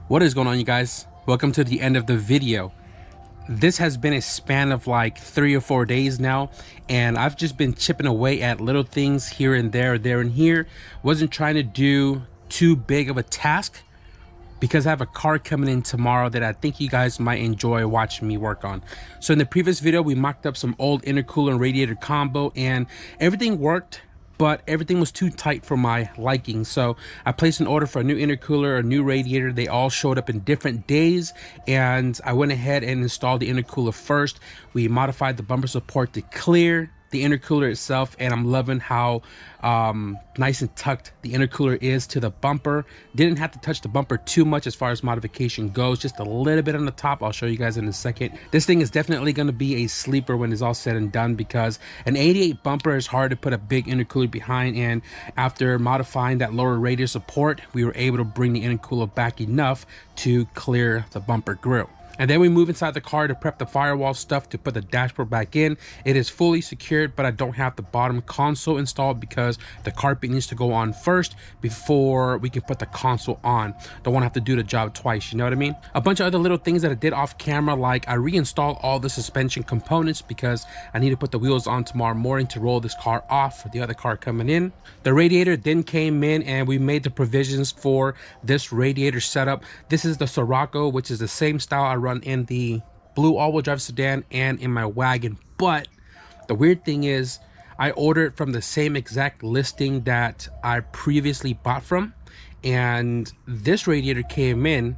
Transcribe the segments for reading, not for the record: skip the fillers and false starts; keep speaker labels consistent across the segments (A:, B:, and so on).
A: What is going on, you guys? Welcome to the end of the video. This has been a span of like 3 or 4 days now, and I've just been chipping away at little things here and there and here. Wasn't trying to do too big of a task because I have a car coming in tomorrow that I think you guys might enjoy watching me work on. So in the previous video, we mocked up some old intercooler and radiator combo, and everything worked, but everything was too tight for my liking. So I placed an order for a new intercooler, a new radiator. They all showed up in different days, and I went ahead and installed the intercooler first. We modified the bumper support to clear the intercooler itself, and I'm loving how nice and tucked the intercooler is to the bumper. Didn't have to touch the bumper too much as far as modification goes, just a little bit on the top. I'll show you guys in a second. This thing is definitely going to be a sleeper when it's all said and done, because an 88 bumper is hard to put a big intercooler behind, and after modifying that lower radiator support, we were able to bring the intercooler back enough to clear the bumper grill. And then we move inside the car to prep the firewall stuff to put the dashboard back in. It is fully secured, but I don't have the bottom console installed because the carpet needs to go on first before we can put the console on. Don't want to have to do the job twice, you know what I mean? A bunch of other little things that I did off camera, like I reinstalled all the suspension components because I need to put the wheels on tomorrow morning to roll this car off for the other car coming in. The radiator then came in, and we made the provisions for this radiator setup. This is the Scirocco, which is the same style I run in the blue all-wheel drive sedan and in my wagon. But the weird thing is, I ordered from the same exact listing that I previously bought from, and this radiator came in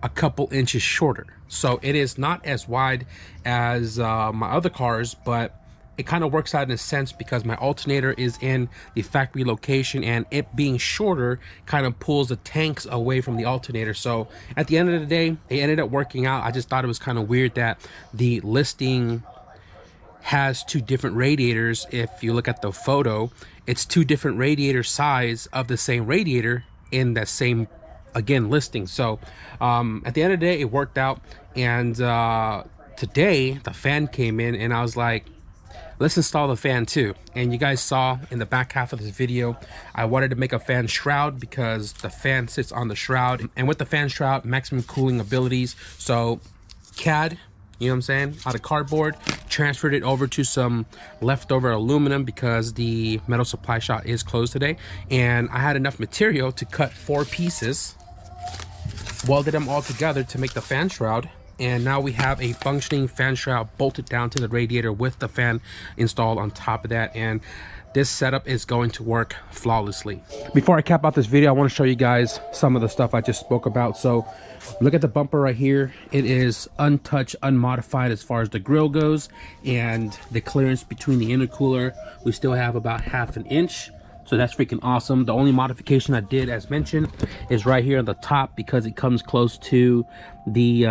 A: a couple inches shorter. So it is not as wide as my other cars, but it kind of works out in a sense because my alternator is in the factory location, and it being shorter kind of pulls the tanks away from the alternator. So at the end of the day, it ended up working out. I just thought it was kind of weird that the listing has two different radiators. If you look at the photo, it's two different radiator size of the same radiator in that same, again, listing. So at the end of the day, it worked out. And today the fan came in, and I was like, let's install the fan too. And you guys saw in the back half of this video, I wanted to make a fan shroud because the fan sits on the shroud, and with the fan shroud, maximum cooling abilities. So CAD, you know what I'm saying, out of cardboard, transferred it over to some leftover aluminum because the metal supply shop is closed today, and I had enough material to cut 4 pieces, welded them all together to make the fan shroud, and now we have a functioning fan shroud bolted down to the radiator with the fan installed on top of that, and this setup is going to work flawlessly. Before I cap out this video, I want to show you guys some of the stuff I just spoke about. So look at the bumper right here. It is untouched, unmodified as far as the grill goes, and the clearance between the intercooler, we still have about 1/2 inch. So that's freaking awesome. The only modification I did, as mentioned, is right here on the top, because it comes close to the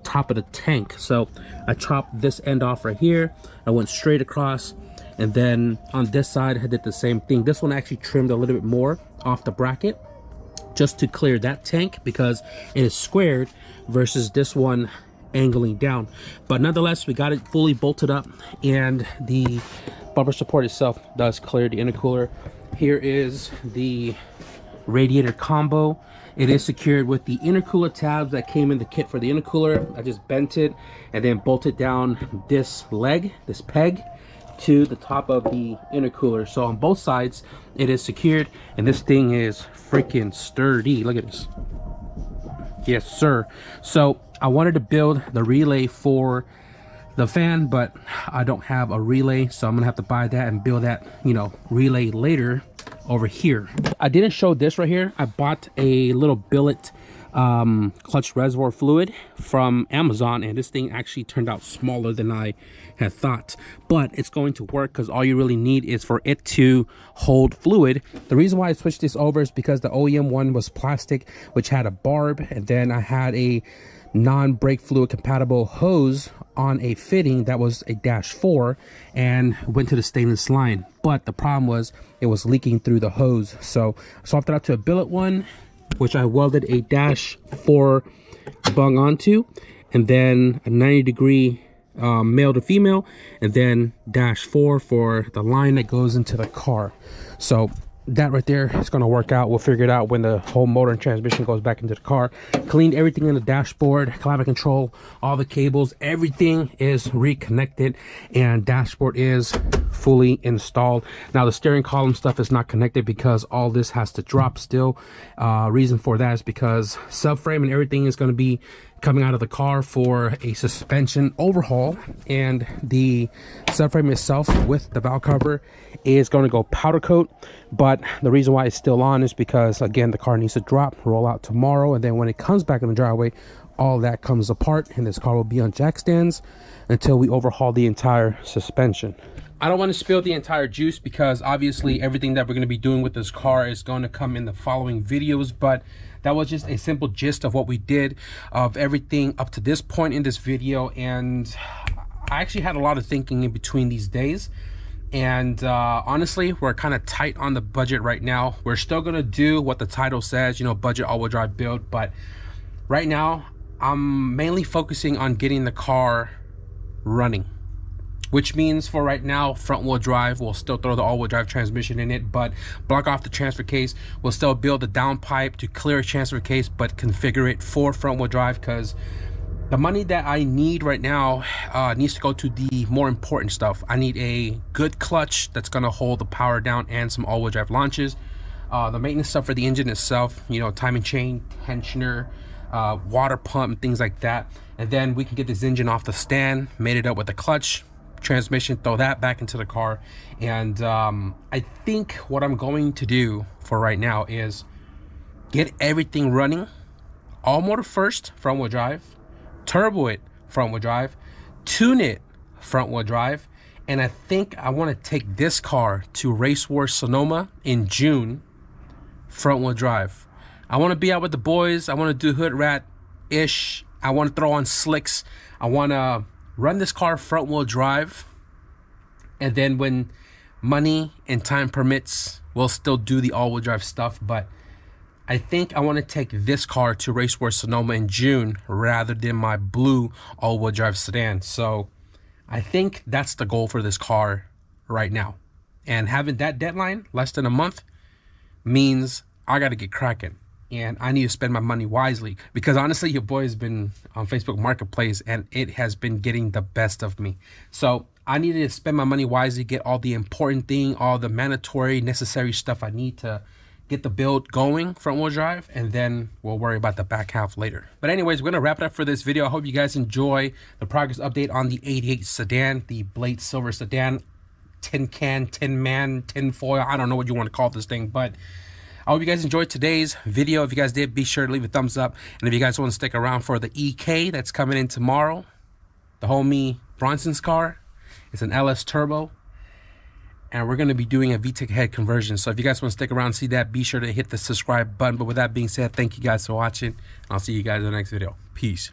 A: top of the tank. So I chopped this end off right here. I went straight across, and then on this side I did the same thing. This one actually trimmed a little bit more off the bracket just to clear that tank, because it is squared versus this one angling down. But nonetheless, we got it fully bolted up, and the bumper support itself does clear the intercooler. Here is the radiator combo. It is secured with the intercooler tabs that came in the kit for the intercooler. I just bent it and then bolted down this leg, this peg, to the top of the intercooler. So on both sides it is secured, and this thing is freaking sturdy. Look at this. Yes sir. So I wanted to build the relay for the fan, but I don't have a relay, so I'm gonna have to buy that and build that, you know, relay later over here. I didn't show this right here. I bought a little billet clutch reservoir fluid from Amazon, and this thing actually turned out smaller than I had thought, but it's going to work because all you really need is for it to hold fluid. The reason why I switched this over is because the OEM one was plastic, which had a barb, and then I had a non-brake fluid compatible hose on a fitting that was a -4 and went to the stainless line, but the problem was it was leaking through the hose. So I swapped it out to a billet one, which I welded a -4 bung onto, and then a 90-degree male to female, and then -4 for the line that goes into the car. So that right there is going to work out. We'll figure it out when the whole motor and transmission goes back into the car. Cleaned everything in the dashboard, climate control, all the cables, everything is reconnected, and dashboard is fully installed. Now the steering column stuff is not connected because all this has to drop still. Reason for that is because subframe and everything is going to be coming out of the car for a suspension overhaul, and the subframe itself with the valve cover is going to go powder coat. But the reason why it's still on is because, again, the car needs to drop, roll out tomorrow, and then when it comes back in the driveway, all that comes apart, and this car will be on jack stands until we overhaul the entire suspension. I don't want to spill the entire juice because obviously everything that we're going to be doing with this car is going to come in the following videos, but that was just a simple gist of what we did, of everything up to this point in this video. And I actually had a lot of thinking in between these days, and honestly, we're kind of tight on the budget right now. We're still going to do what the title says, you know, budget all-wheel drive build, but right now I'm mainly focusing on getting the car running, which means for right now, front wheel drive. We'll still throw the all-wheel drive transmission in it, but block off the transfer case. We'll still build the downpipe to clear a transfer case, but configure it for front wheel drive, because the money that I need right now needs to go to the more important stuff. I need a good clutch that's going to hold the power down, and some all-wheel drive launches. The maintenance stuff for the engine itself, you know, timing chain, tensioner, water pump, and things like that. And then we can get this engine off the stand, made it up with the clutch, transmission, throw that back into the car. And I think what I'm going to do for right now is get everything running, all motor first, front wheel drive, turbo it, front wheel drive, tune it, front wheel drive. And I think I want to take this car to Race Wars Sonoma in June, front wheel drive. I want to be out with the boys. I want to do hood rat ish. I want to throw on slicks. I want to run this car front wheel drive, and then when money and time permits, we'll still do the all-wheel drive stuff. But I think I want to take this car to Race Wars Sonoma in June rather than my blue all-wheel drive sedan. So I think that's the goal for this car right now, and having that deadline less than a month means I got to get cracking. And I need to spend my money wisely, because honestly, your boy has been on Facebook Marketplace and it has been getting the best of me. So I needed to spend my money wisely, get all the important thing, all the mandatory necessary stuff I need to get the build going, front wheel drive, and then we'll worry about the back half later. But anyways, we're gonna wrap it up for this video. I hope you guys enjoy the progress update on the 88 sedan, the Blade Silver sedan, tin can, tin man, tin foil. I don't know what you want to call this thing, but I hope you guys enjoyed today's video. If you guys did, be sure to leave a thumbs up. And if you guys want to stick around for the EK that's coming in tomorrow, the homie Bronson's car, it's an LS Turbo. And we're going to be doing a VTEC head conversion. So if you guys want to stick around and see that, be sure to hit the subscribe button. But with that being said, thank you guys for watching. I'll see you guys in the next video. Peace.